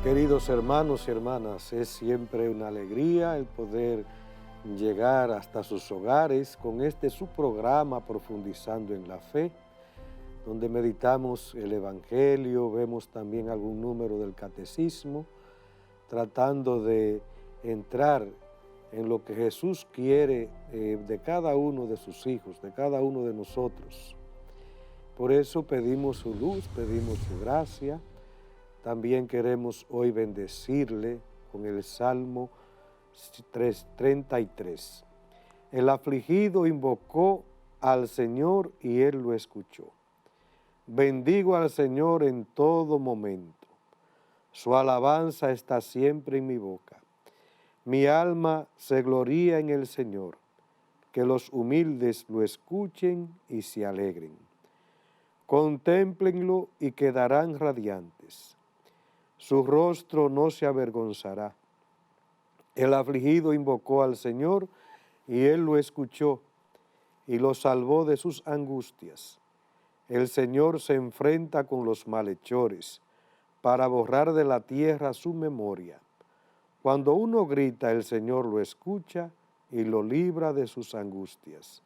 Queridos hermanos y hermanas, es siempre una alegría el poder llegar hasta sus hogares con este su programa Profundizando en la Fe, donde meditamos el Evangelio, vemos también algún número del Catecismo, tratando de entrar en lo que Jesús quiere de cada uno de sus hijos, de cada uno de nosotros. Por eso pedimos su luz, pedimos su gracia. También queremos hoy bendecirle con el Salmo 33. El afligido invocó al Señor y Él lo escuchó. Bendigo al Señor en todo momento. Su alabanza está siempre en mi boca. Mi alma se gloría en el Señor. Que los humildes lo escuchen y se alegren. Contémplenlo y quedarán radiantes. Su rostro no se avergonzará. El afligido invocó al Señor y Él lo escuchó y lo salvó de sus angustias. El Señor se enfrenta con los malhechores para borrar de la tierra su memoria. Cuando uno grita, el Señor lo escucha y lo libra de sus angustias.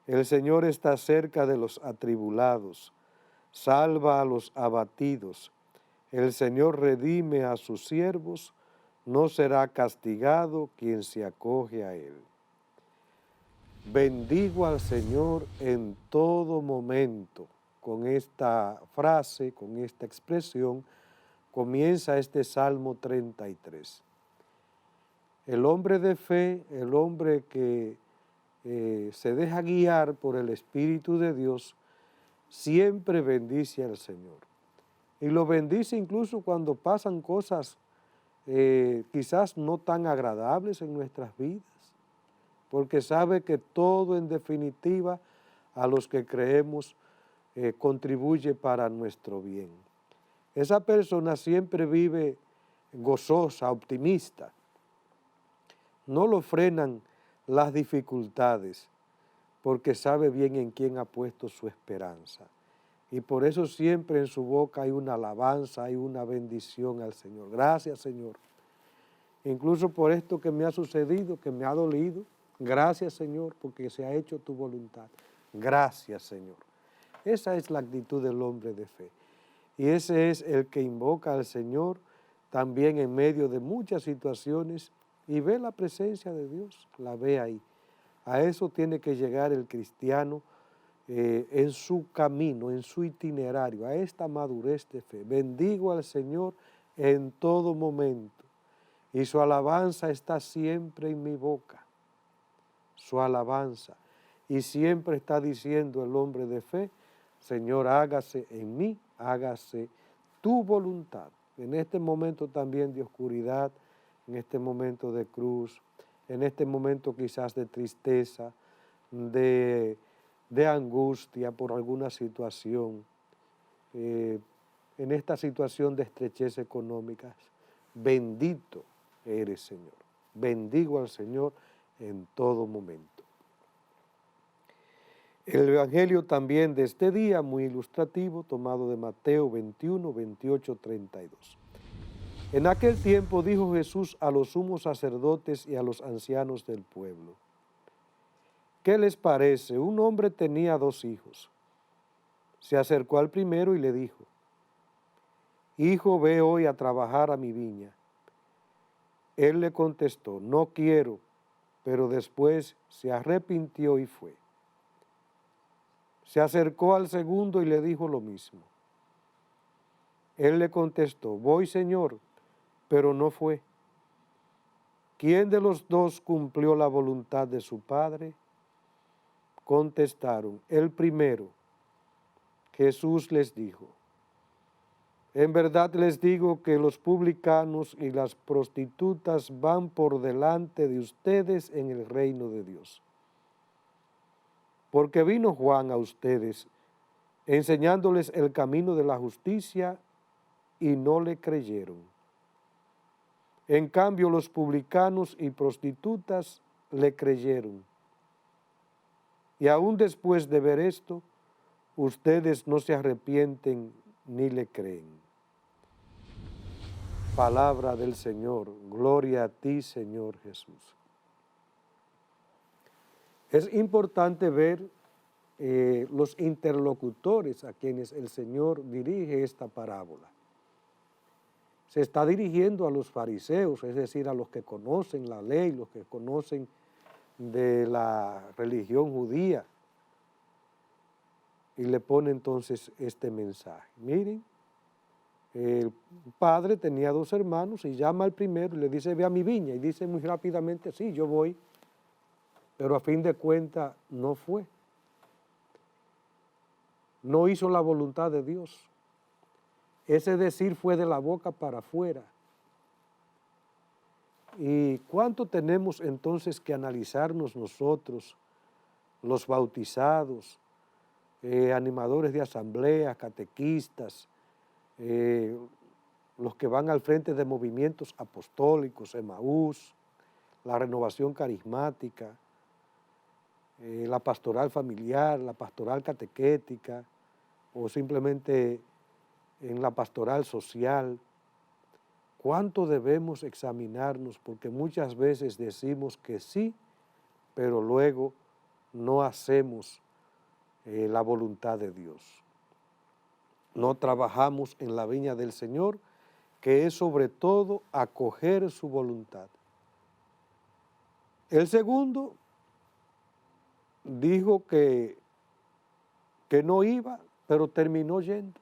El Señor está cerca de los atribulados, salva a los abatidos. El Señor redime a sus siervos, no será castigado quien se acoge a Él. Bendigo al Señor en todo momento. Con esta frase, con esta expresión, comienza este Salmo 33. El hombre de fe, el hombre que se deja guiar por el Espíritu de Dios, siempre bendice al Señor. Y lo bendice incluso cuando pasan cosas quizás no tan agradables en nuestras vidas, porque sabe que todo en definitiva a los que creemos contribuye para nuestro bien. Esa persona siempre vive gozosa, optimista. No lo frenan las dificultades, porque sabe bien en quién ha puesto su esperanza. Y por eso siempre en su boca hay una alabanza, hay una bendición al Señor. Gracias, Señor. Incluso por esto que me ha sucedido, que me ha dolido. Gracias, Señor, porque se ha hecho tu voluntad. Gracias, Señor. Esa es la actitud del hombre de fe. Y ese es el que invoca al Señor también en medio de muchas situaciones y ve la presencia de Dios, la ve ahí. A eso tiene que llegar el cristiano en su camino, en su itinerario, a esta madurez de fe. Bendigo al Señor en todo momento y su alabanza está siempre en mi boca, su alabanza. Y siempre está diciendo el hombre de fe, Señor, hágase en mí, hágase tu voluntad. En este momento también de oscuridad, en este momento de cruz, en este momento quizás de tristeza, de angustia por alguna situación, en esta situación de estrechez económica, bendito eres, Señor. Bendigo al Señor en todo momento. El Evangelio también de este día, muy ilustrativo, tomado de Mateo 21, 28, 32. En aquel tiempo dijo Jesús a los sumos sacerdotes y a los ancianos del pueblo: ¿qué les parece? Un hombre tenía 2 hijos. Se acercó al primero y le dijo: Hijo, ve hoy a trabajar a mi viña. Él le contestó: no quiero, pero después se arrepintió y fue. Se acercó al segundo y le dijo lo mismo. Él le contestó: voy, Señor, pero no fue. ¿Quién de los 2 cumplió la voluntad de su padre? Contestaron: el primero. Jesús les dijo: en verdad les digo que los publicanos y las prostitutas van por delante de ustedes en el reino de Dios. Porque vino Juan a ustedes enseñándoles el camino de la justicia y no le creyeron. En cambio, los publicanos y prostitutas le creyeron. Y aún después de ver esto, ustedes no se arrepienten ni le creen. Palabra del Señor. Gloria a ti, Señor Jesús. Es importante ver los interlocutores a quienes el Señor dirige esta parábola. Se está dirigiendo a los fariseos, es decir, a los que conocen la ley, los que conocen de la religión judía, y le pone entonces este mensaje. Miren, el padre tenía 2 hermanos y llama al primero y le dice, ve a mi viña, y dice muy rápidamente, sí, yo voy, pero a fin de cuentas no fue. No hizo la voluntad de Dios. Ese decir fue de la boca para afuera. ¿Y cuánto tenemos entonces que analizarnos nosotros, los bautizados, animadores de asambleas, catequistas, los que van al frente de movimientos apostólicos, Emaús, la renovación carismática, la pastoral familiar, la pastoral catequética, o simplemente en la pastoral social? ¿Cuánto debemos examinarnos? Porque muchas veces decimos que sí, pero luego no hacemos la voluntad de Dios. No trabajamos en la viña del Señor, que es sobre todo acoger su voluntad. El segundo dijo que no iba, pero terminó yendo.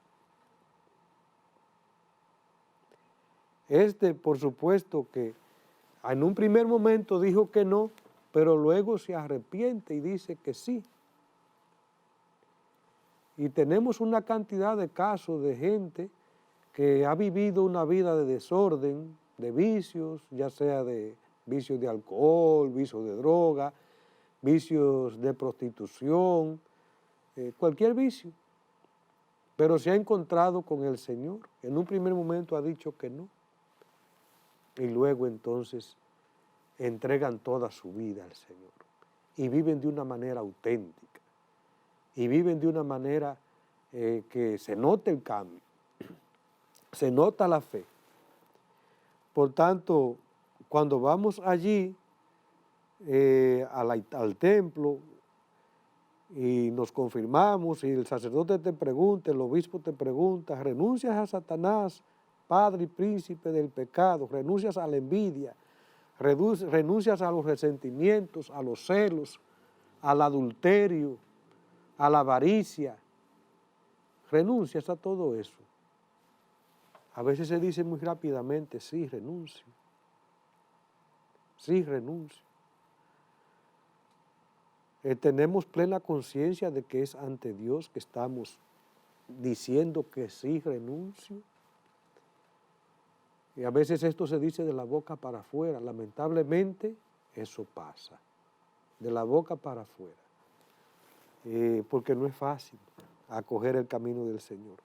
Por supuesto que en un primer momento dijo que no, pero luego se arrepiente y dice que sí. Y tenemos una cantidad de casos de gente que ha vivido una vida de desorden, de vicios, ya sea de vicios de alcohol, vicios de droga, vicios de prostitución, cualquier vicio, pero se ha encontrado con el Señor. En un primer momento ha dicho que no, y luego entonces entregan toda su vida al Señor y viven de una manera auténtica y viven de una manera que se nota el cambio, se nota la fe. Por tanto, cuando vamos allí al templo y nos confirmamos y el sacerdote te pregunta, el obispo te pregunta, ¿renuncias a Satanás, padre y príncipe del pecado? ¿Renuncias a la envidia? ¿Renuncias a los resentimientos, a los celos, al adulterio, a la avaricia? ¿Renuncias a todo eso? A veces se dice muy rápidamente, sí, renuncio. Sí, renuncio. Tenemos plena conciencia de que es ante Dios que estamos diciendo que sí, renuncio. Y a veces esto se dice de la boca para afuera. Lamentablemente, eso pasa, de la boca para afuera. Porque no es fácil acoger el camino del Señor.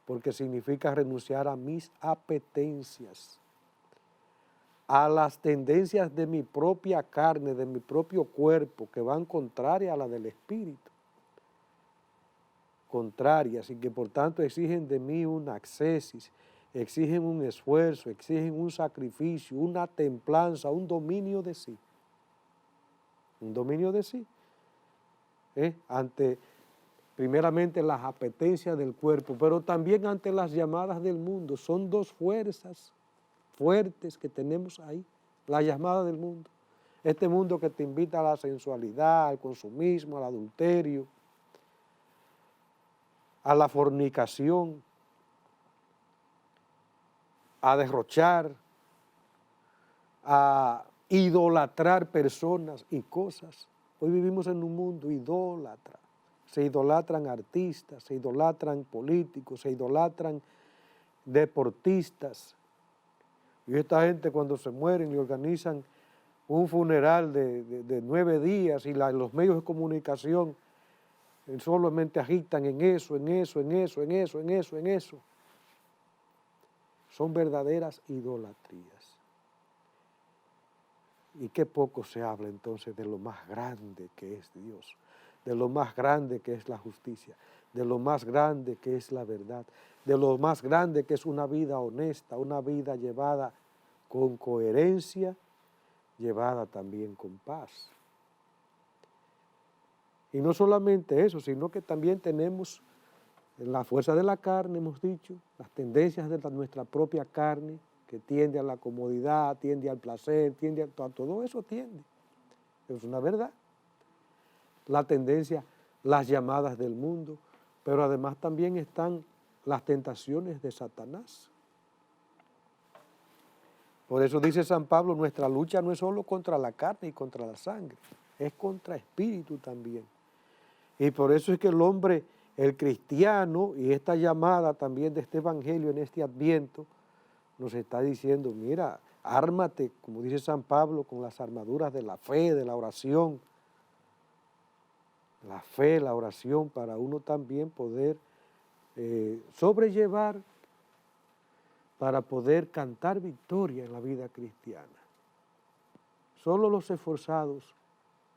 Porque significa renunciar a mis apetencias, a las tendencias de mi propia carne, de mi propio cuerpo, que van contrarias a la del Espíritu. Contrarias, y que por tanto exigen de mí una ascesis, exigen un esfuerzo, exigen un sacrificio, una templanza, un dominio de sí. Un dominio de sí. Ante, primeramente, las apetencias del cuerpo, pero también ante las llamadas del mundo. Son 2 fuerzas fuertes que tenemos ahí, la llamada del mundo. Este mundo que te invita a la sensualidad, al consumismo, al adulterio, a la fornicación, a derrochar, a idolatrar personas y cosas. Hoy vivimos en un mundo idólatra. Se idolatran artistas, se idolatran políticos, se idolatran deportistas. Y esta gente cuando se mueren y organizan un funeral de 9 días y los medios de comunicación solamente agitan en eso. Son verdaderas idolatrías. Y qué poco se habla entonces de lo más grande que es Dios, de lo más grande que es la justicia, de lo más grande que es la verdad, de lo más grande que es una vida honesta, una vida llevada con coherencia, llevada también con paz. Y no solamente eso, sino que también tenemos la fuerza de la carne, hemos dicho, las tendencias de nuestra propia carne, que tiende a la comodidad, tiende al placer, tiende a todo eso tiende. Es una verdad. La tendencia, las llamadas del mundo, pero además también están las tentaciones de Satanás. Por eso dice San Pablo, nuestra lucha no es solo contra la carne y contra la sangre, es contra espíritu también. Y por eso es que el hombre, el cristiano, y esta llamada también de este evangelio en este Adviento, nos está diciendo, mira, ármate, como dice San Pablo, con las armaduras de la fe, de la oración. La fe, la oración, para uno también poder sobrellevar, para poder cantar victoria en la vida cristiana. Solo los esforzados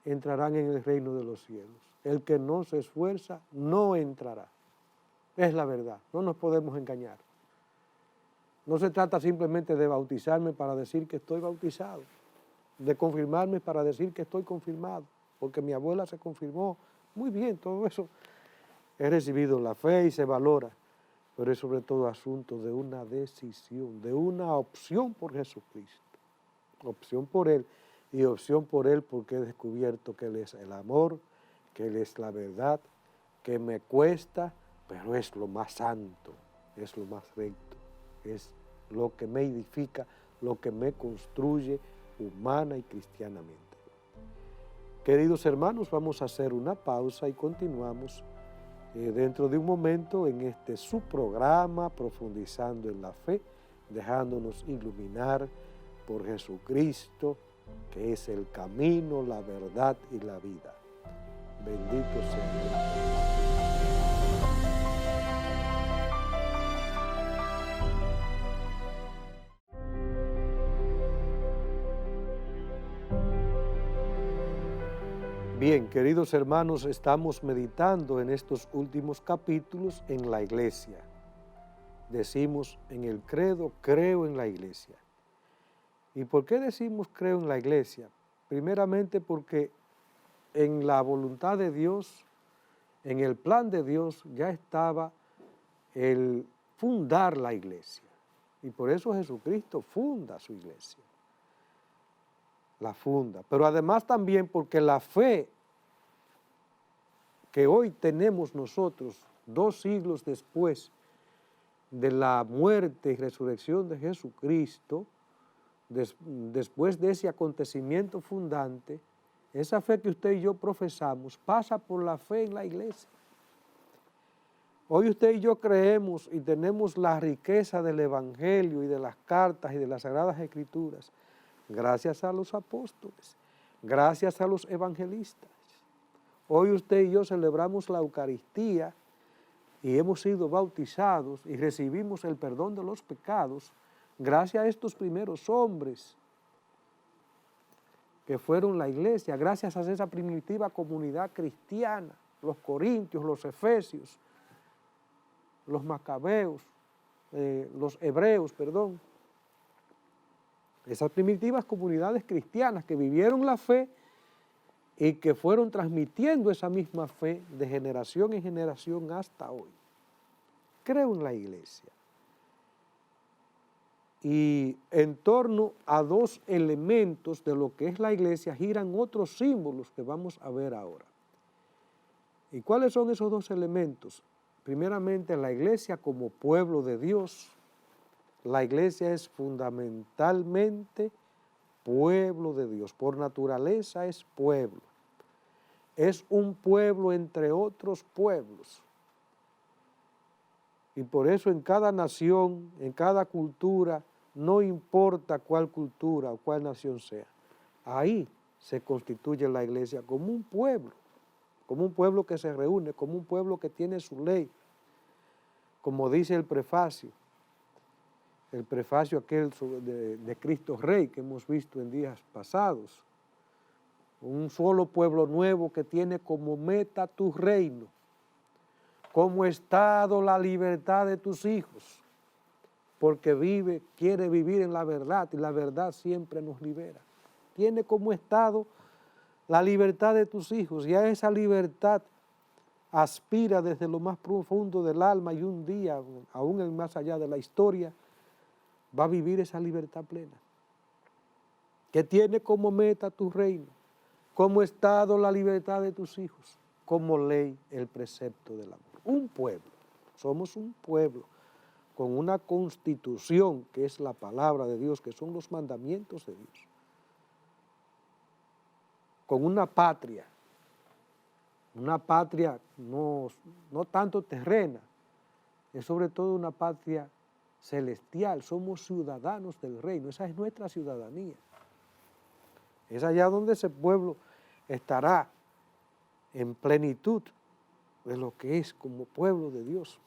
entrarán en el reino de los cielos. El que no se esfuerza no entrará. Es la verdad, no nos podemos engañar. No se trata simplemente de bautizarme para decir que estoy bautizado, de confirmarme para decir que estoy confirmado, porque mi abuela se confirmó. Muy bien, todo eso he recibido la fe y se valora, pero es sobre todo asunto de una decisión, de una opción por Jesucristo, opción por Él y opción por Él porque he descubierto que Él es el amor, que Él es la verdad, que me cuesta, pero es lo más santo, es lo más recto, es lo que me edifica, lo que me construye humana y cristianamente. Queridos hermanos, vamos a hacer una pausa y continuamos dentro de un momento en este su programa, Profundizando en la Fe, dejándonos iluminar por Jesucristo, que es el camino, la verdad y la vida. Bendito sea Dios. Bien, queridos hermanos, estamos meditando en estos últimos capítulos en la iglesia. Decimos en el credo, creo en la iglesia. ¿Y por qué decimos creo en la iglesia? Primeramente porque en la voluntad de Dios, en el plan de Dios, ya estaba el fundar la iglesia. Y por eso Jesucristo funda su iglesia. La funda. Pero además también porque la fe que hoy tenemos nosotros, 2 siglos después de la muerte y resurrección de Jesucristo, después de ese acontecimiento fundante, esa fe que usted y yo profesamos pasa por la fe en la iglesia. Hoy usted y yo creemos y tenemos la riqueza del Evangelio y de las cartas y de las Sagradas Escrituras, gracias a los apóstoles, gracias a los evangelistas. Hoy usted y yo celebramos la Eucaristía y hemos sido bautizados y recibimos el perdón de los pecados gracias a estos primeros hombres que fueron la iglesia, gracias a esa primitiva comunidad cristiana, los corintios, los efesios, los macabeos, los hebreos, perdón. Esas primitivas comunidades cristianas que vivieron la fe y que fueron transmitiendo esa misma fe de generación en generación hasta hoy. Creo en la iglesia. Y en torno a 2 elementos de lo que es la iglesia giran otros símbolos que vamos a ver ahora. ¿Y cuáles son esos 2 elementos? Primeramente, la iglesia como pueblo de Dios. La iglesia es fundamentalmente pueblo de Dios, por naturaleza es pueblo. Es un pueblo entre otros pueblos. Y por eso en cada nación, en cada cultura, no importa cuál cultura o cuál nación sea, ahí se constituye la iglesia como un pueblo que se reúne, como un pueblo que tiene su ley, como dice el prefacio aquel de Cristo Rey que hemos visto en días pasados, un solo pueblo nuevo que tiene como meta tu reino, como estado la libertad de tus hijos, porque quiere vivir en la verdad y la verdad siempre nos libera. Tiene como estado la libertad de tus hijos y a esa libertad aspira desde lo más profundo del alma y un día, aún más allá de la historia, va a vivir esa libertad plena, que tiene como meta tu reino, como estado la libertad de tus hijos, como ley el precepto del amor. Un pueblo, somos un pueblo con una constitución que es la palabra de Dios, que son los mandamientos de Dios, con una patria no tanto terrena, es sobre todo una patria celestial, somos ciudadanos del reino, esa es nuestra ciudadanía. Es allá donde ese pueblo estará en plenitud de lo que es como pueblo de Dios.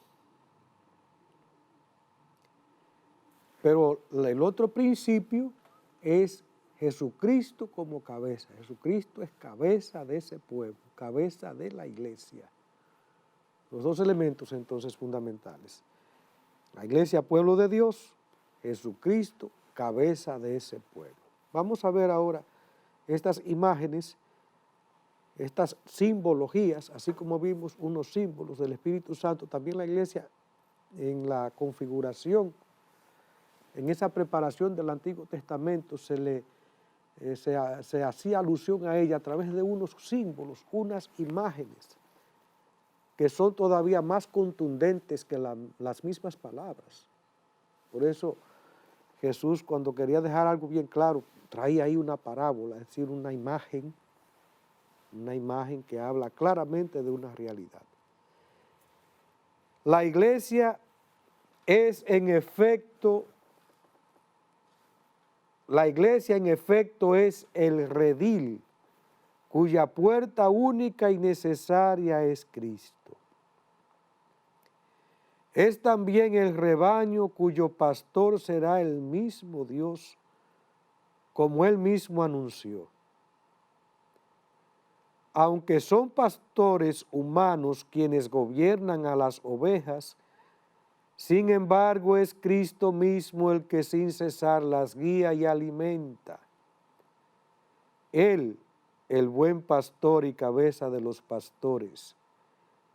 Pero el otro principio es Jesucristo como cabeza. Jesucristo es cabeza de ese pueblo, cabeza de la iglesia. Los dos elementos entonces fundamentales. La iglesia, pueblo de Dios, Jesucristo, cabeza de ese pueblo. Vamos a ver ahora estas imágenes, estas simbologías, así como vimos unos símbolos del Espíritu Santo, también la iglesia en la configuración, en esa preparación del Antiguo Testamento se hacía alusión a ella a través de unos símbolos, unas imágenes que son todavía más contundentes que las mismas palabras. Por eso Jesús, cuando quería dejar algo bien claro, traía ahí una parábola, es decir, una imagen que habla claramente de una realidad. La iglesia en efecto es el redil, cuya puerta única y necesaria es Cristo. Es también el rebaño cuyo pastor será el mismo Dios, como él mismo anunció. Aunque son pastores humanos quienes gobiernan a las ovejas, sin embargo es Cristo mismo el que sin cesar las guía y alimenta. Él, el buen pastor y cabeza de los pastores,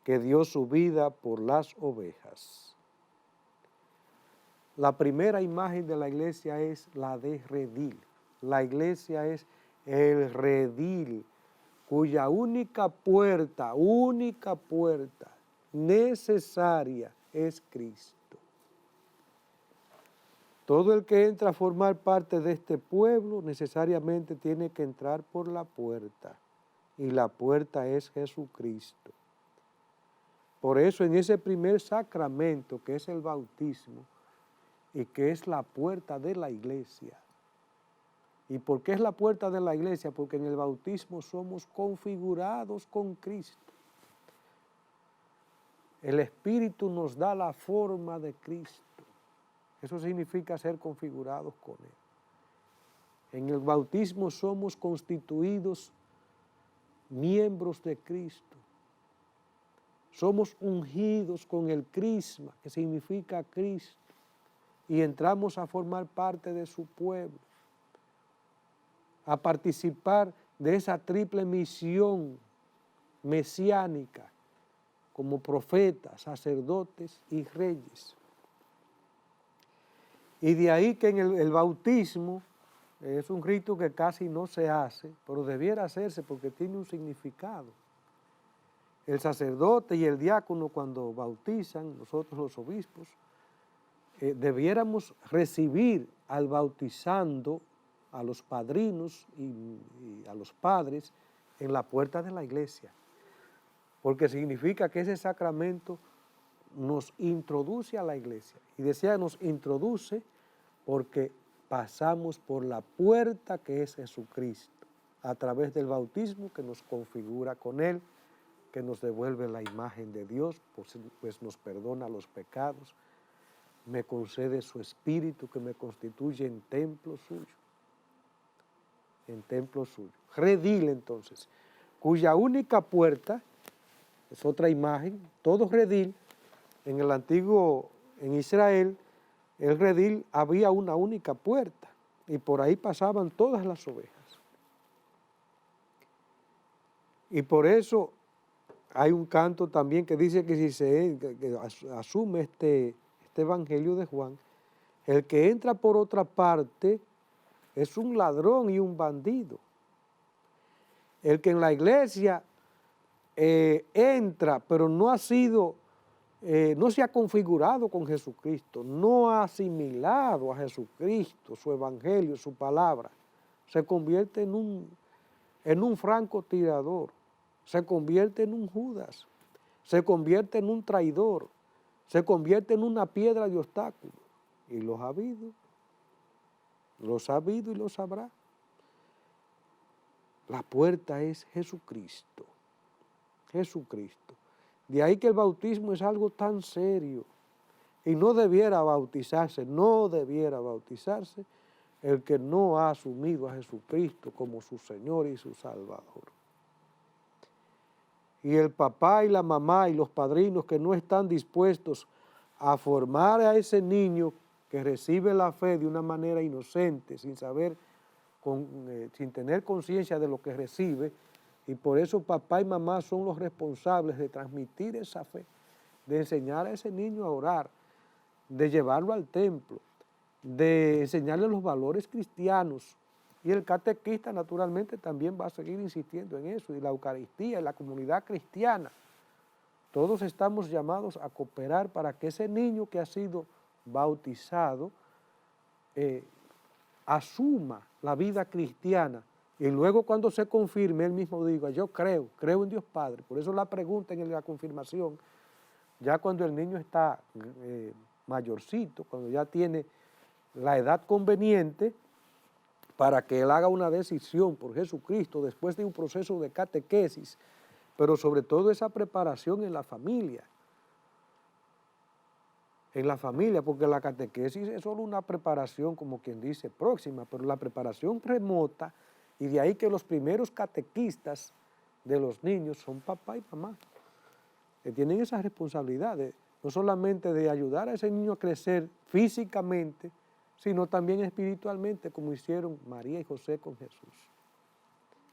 que dio su vida por las ovejas. La primera imagen de la iglesia es la de redil. La iglesia es el redil, cuya única puerta necesaria es Cristo. Todo el que entra a formar parte de este pueblo necesariamente tiene que entrar por la puerta, y la puerta es Jesucristo. Por eso en ese primer sacramento, que es el bautismo, y que es la puerta de la iglesia. ¿Y por qué es la puerta de la iglesia? Porque en el bautismo somos configurados con Cristo. El Espíritu nos da la forma de Cristo. Eso significa ser configurados con Él. En el bautismo somos constituidos miembros de Cristo. Somos ungidos con el crisma, que significa Cristo, y entramos a formar parte de su pueblo, a participar de esa triple misión mesiánica como profetas, sacerdotes y reyes. Y de ahí que en el bautismo es un rito que casi no se hace, pero debiera hacerse porque tiene un significado. El sacerdote y el diácono, cuando bautizan, nosotros los obispos, debiéramos recibir al bautizando a los padrinos y a los padres en la puerta de la iglesia, porque significa que ese sacramento nos introduce a la iglesia. Y decía, nos introduce porque pasamos por la puerta que es Jesucristo, a través del bautismo que nos configura con Él, que nos devuelve la imagen de Dios, pues nos perdona los pecados, me concede su Espíritu que me constituye en templo suyo. en templo suyo. Redil entonces, cuya única puerta, es otra imagen, todo redil, en el antiguo, en Israel, el redil había una única puerta y por ahí pasaban todas las ovejas. Y por eso hay un canto también que dice que si que asume este evangelio de Juan, el que entra por otra parte es un ladrón y un bandido. El que en la iglesia entra, pero no ha sido, no se ha configurado con Jesucristo, no ha asimilado a Jesucristo, su evangelio, su palabra, se convierte en un francotirador, se convierte en un Judas, se convierte en un traidor, se convierte en una piedra de obstáculo. Y los ha habido y los habrá. La puerta es Jesucristo, Jesucristo. De ahí que el bautismo es algo tan serio y no debiera bautizarse el que no ha asumido a Jesucristo como su Señor y su Salvador. Y el papá y la mamá y los padrinos que no están dispuestos a formar a ese niño que recibe la fe de una manera inocente, sin saber, sin tener conciencia de lo que recibe, y por eso papá y mamá son los responsables de transmitir esa fe, de enseñar a ese niño a orar, de llevarlo al templo, de enseñarle los valores cristianos. Y el catequista naturalmente también va a seguir insistiendo en eso, y la Eucaristía, y la comunidad cristiana. Todos estamos llamados a cooperar para que ese niño que ha sido bautizado asuma la vida cristiana y luego cuando se confirme él mismo diga, yo creo en Dios Padre. Por eso la pregunta en la confirmación, ya cuando el niño está mayorcito, cuando ya tiene la edad conveniente para que él haga una decisión por Jesucristo después de un proceso de catequesis, pero sobre todo esa preparación en la familia, porque la catequesis es solo una preparación, como quien dice, próxima, pero la preparación remota, y de ahí que los primeros catequistas de los niños son papá y mamá, que tienen esa responsabilidad, no solamente de ayudar a ese niño a crecer físicamente, sino también espiritualmente, como hicieron María y José con Jesús,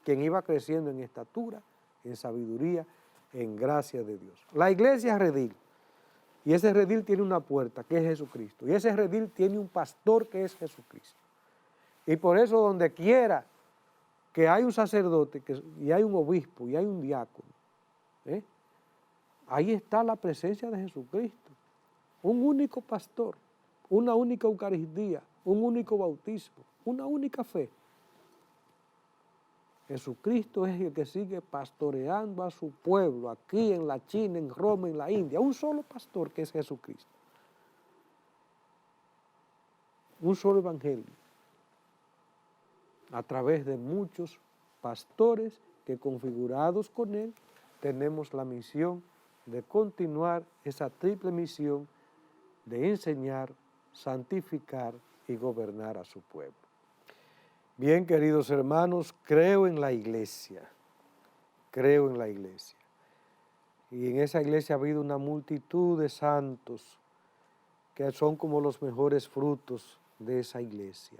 quien iba creciendo en estatura, en sabiduría, en gracia de Dios. La iglesia es redil, y ese redil tiene una puerta, que es Jesucristo, y ese redil tiene un pastor, que es Jesucristo. Y por eso donde quiera que hay un sacerdote, y hay un obispo, y hay un diácono, ahí está la presencia de Jesucristo, un único pastor, una única Eucaristía, un único bautismo, una única fe. Jesucristo es el que sigue pastoreando a su pueblo, aquí en la China, en Roma, en la India, un solo pastor que es Jesucristo. Un solo evangelio, a través de muchos pastores que configurados con él, tenemos la misión de continuar esa triple misión de enseñar, santificar y gobernar a su pueblo. Bien, queridos hermanos, creo en la iglesia, y en esa iglesia ha habido una multitud de santos que son como los mejores frutos de esa iglesia.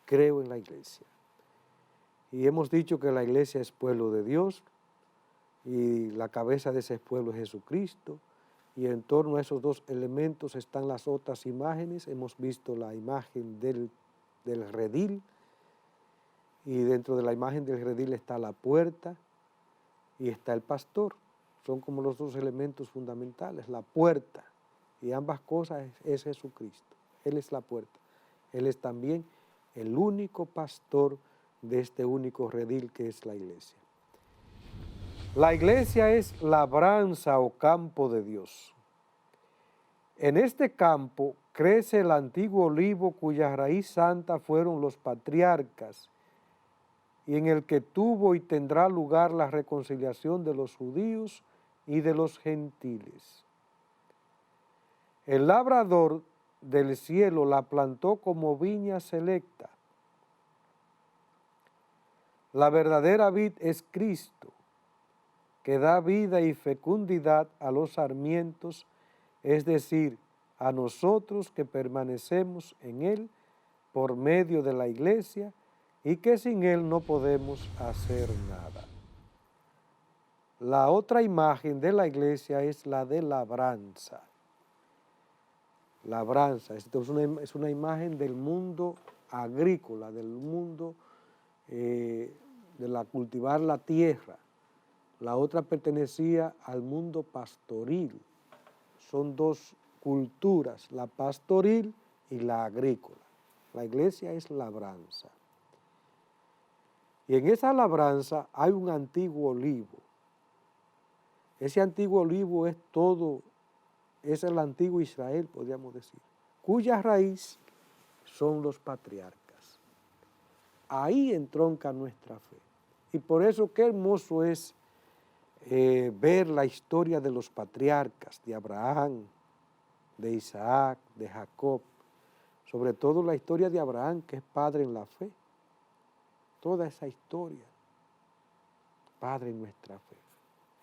Creo en la iglesia. Y hemos dicho que la iglesia es pueblo de Dios y la cabeza de ese pueblo es Jesucristo, y en torno a esos dos elementos están las otras imágenes. Hemos visto la imagen del redil, y dentro de la imagen del redil está la puerta y está el pastor. Son como los dos elementos fundamentales, la puerta, y ambas cosas es Jesucristo. Él es la puerta, Él es también el único pastor de este único redil que es la iglesia. La iglesia es labranza o campo de Dios. En este campo crece el antiguo olivo cuya raíz santa fueron los patriarcas, y en el que tuvo y tendrá lugar la reconciliación de los judíos y de los gentiles. El labrador del cielo la plantó como viña selecta, La verdadera vid es Cristo, que da vida y fecundidad a los sarmientos, es decir, a nosotros que permanecemos en Él por medio de la Iglesia y que sin Él no podemos hacer nada. La otra imagen de la Iglesia es la de labranza. Labranza, esto es una imagen del mundo agrícola, del mundo de la cultivar la tierra. La otra pertenecía al mundo pastoril. Son dos culturas, la pastoril y la agrícola. La iglesia es labranza. Y en esa labranza hay un antiguo olivo. Ese antiguo olivo es el antiguo Israel, podríamos decir, cuya raíz son los patriarcas. Ahí entronca nuestra fe. Y por eso qué hermoso es ver la historia de los patriarcas, de Abraham, de Isaac, de Jacob, sobre todo la historia de Abraham, que es padre en la fe. Toda esa historia, padre en nuestra fe,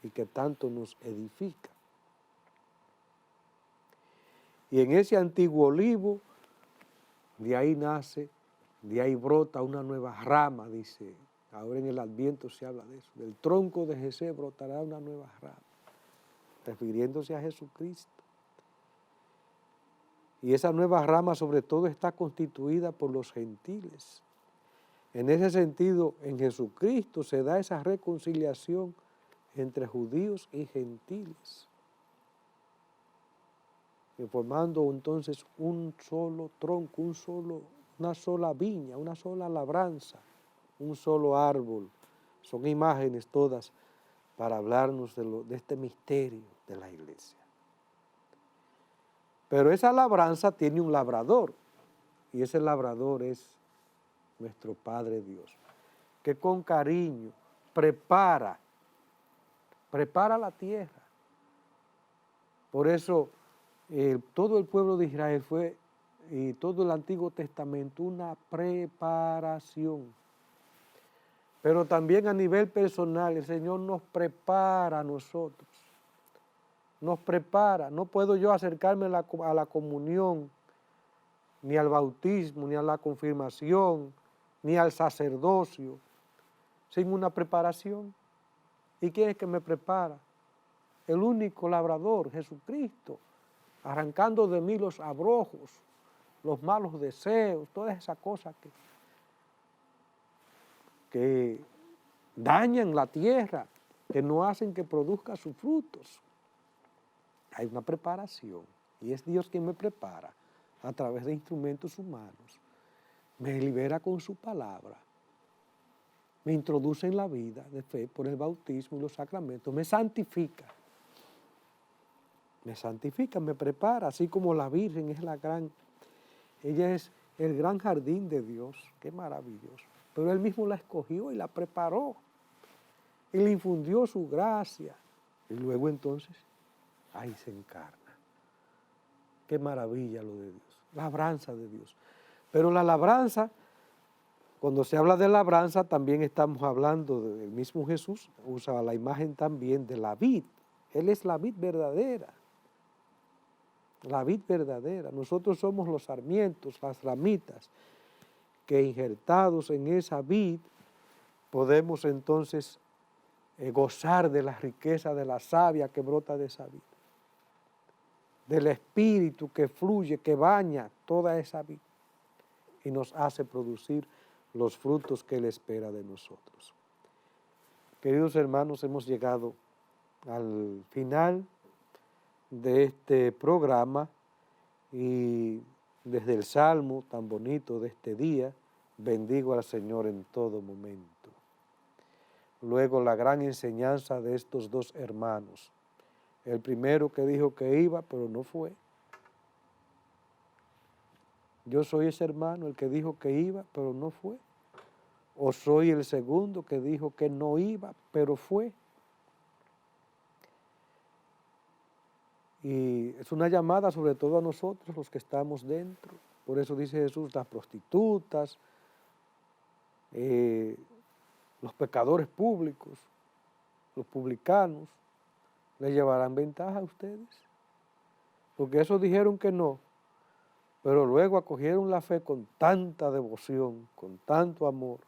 y que tanto nos edifica. Y en ese antiguo olivo, de ahí nace, de ahí brota una nueva rama, dice. Ahora en el Adviento se habla de eso. Del tronco de Jesé brotará una nueva rama, refiriéndose a Jesucristo. Y esa nueva rama sobre todo está constituida por los gentiles. En ese sentido, en Jesucristo se da esa reconciliación entre judíos y gentiles, formando entonces un solo tronco, una sola viña, una sola labranza, un solo árbol. Son imágenes todas para hablarnos de este misterio de la iglesia. Pero esa labranza tiene un labrador, y ese labrador es nuestro Padre Dios, que con cariño prepara la tierra. Por eso todo el pueblo de Israel fue, y todo el Antiguo Testamento, una preparación. Pero también a nivel personal, el Señor nos prepara a nosotros. Nos prepara. No puedo yo acercarme a la comunión, ni al bautismo, ni a la confirmación, ni al sacerdocio, sin una preparación. ¿Y quién es que me prepara? El único labrador, Jesucristo, arrancando de mí los abrojos, los malos deseos, todas esas cosas que dañan la tierra, que no hacen que produzca sus frutos. Hay una preparación, y es Dios quien me prepara a través de instrumentos humanos. Me libera con su palabra, me introduce en la vida de fe por el bautismo y los sacramentos, me santifica, me prepara, así como la Virgen es ella es el gran jardín de Dios, qué maravilloso. Pero Él mismo la escogió y la preparó, y le infundió su gracia, y luego entonces, ahí se encarna. Qué maravilla lo de Dios, labranza de Dios. Pero la labranza, cuando se habla de labranza, también estamos hablando del mismo Jesús, usa la imagen también de la vid. Él es la vid verdadera. La vid verdadera. Nosotros somos los sarmientos, las ramitas, que injertados en esa vid podemos entonces gozar de la riqueza de la savia que brota de esa vid, del espíritu que fluye, que baña toda esa vid y nos hace producir los frutos que Él espera de nosotros. Queridos hermanos, hemos llegado al final de este programa y desde el Salmo tan bonito de este día, bendigo al Señor en todo momento. Luego la gran enseñanza de estos dos hermanos. El primero que dijo que iba, pero no fue. Yo soy ese hermano, el que dijo que iba, pero no fue. O soy el segundo que dijo que no iba, pero fue. Y es una llamada sobre todo a nosotros, los que estamos dentro. Por eso dice Jesús, las prostitutas, los pecadores públicos, los publicanos, ¿les llevarán ventaja a ustedes? Porque esos dijeron que no, pero luego acogieron la fe con tanta devoción, con tanto amor,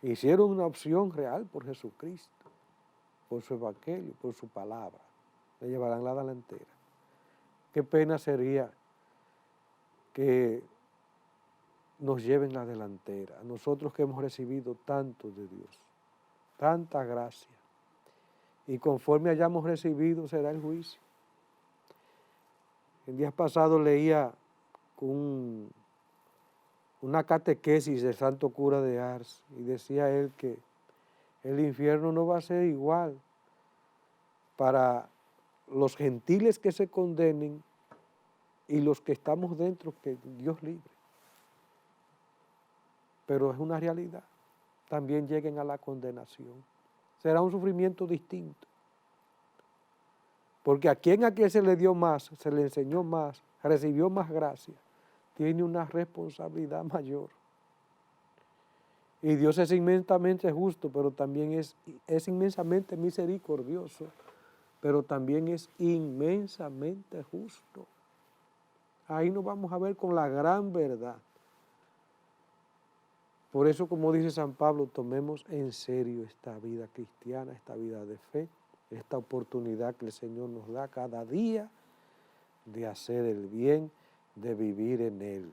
e hicieron una opción real por Jesucristo, por su evangelio, por su palabra. Le llevarán la delantera. Qué pena sería que nos lleven la delantera, nosotros que hemos recibido tanto de Dios, tanta gracia, y conforme hayamos recibido será el juicio. El día pasado leía una catequesis del santo cura de Ars y decía él que el infierno no va a ser igual para los gentiles que se condenen y los que estamos dentro, que Dios libre. Pero es una realidad, también lleguen a la condenación. Será un sufrimiento distinto. Porque a quien se le dio más, se le enseñó más, recibió más gracia, tiene una responsabilidad mayor. Y Dios es inmensamente justo, pero también es inmensamente misericordioso, pero también es inmensamente justo. Ahí nos vamos a ver con la gran verdad. Por eso, como dice San Pablo, tomemos en serio esta vida cristiana, esta vida de fe, esta oportunidad que el Señor nos da cada día de hacer el bien, de vivir en Él.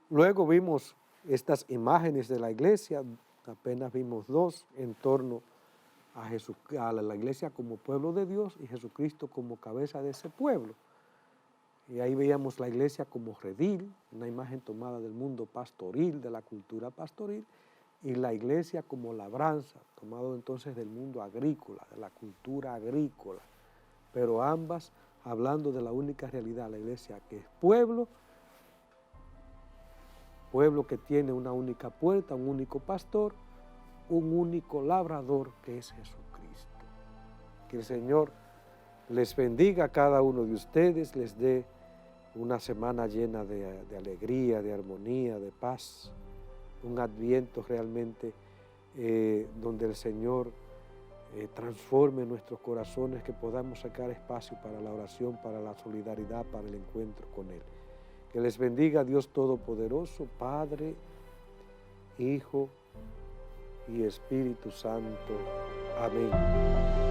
Luego vimos estas imágenes de la iglesia, apenas vimos dos, en torno a la iglesia como pueblo de Dios y Jesucristo como cabeza de ese pueblo. Y ahí veíamos la iglesia como redil, una imagen tomada del mundo pastoril, de la cultura pastoril, y la iglesia como labranza, tomado entonces del mundo agrícola, de la cultura agrícola, pero ambas hablando de la única realidad, la iglesia que es pueblo que tiene una única puerta, un único pastor, un único labrador que es Jesucristo. Que el Señor les bendiga a cada uno de ustedes, les dé una semana llena de alegría, de armonía, de paz, un adviento realmente donde el Señor transforme nuestros corazones, que podamos sacar espacio para la oración, para la solidaridad, para el encuentro con Él. Que les bendiga Dios Todopoderoso, Padre, Hijo y Espíritu Santo. Amén.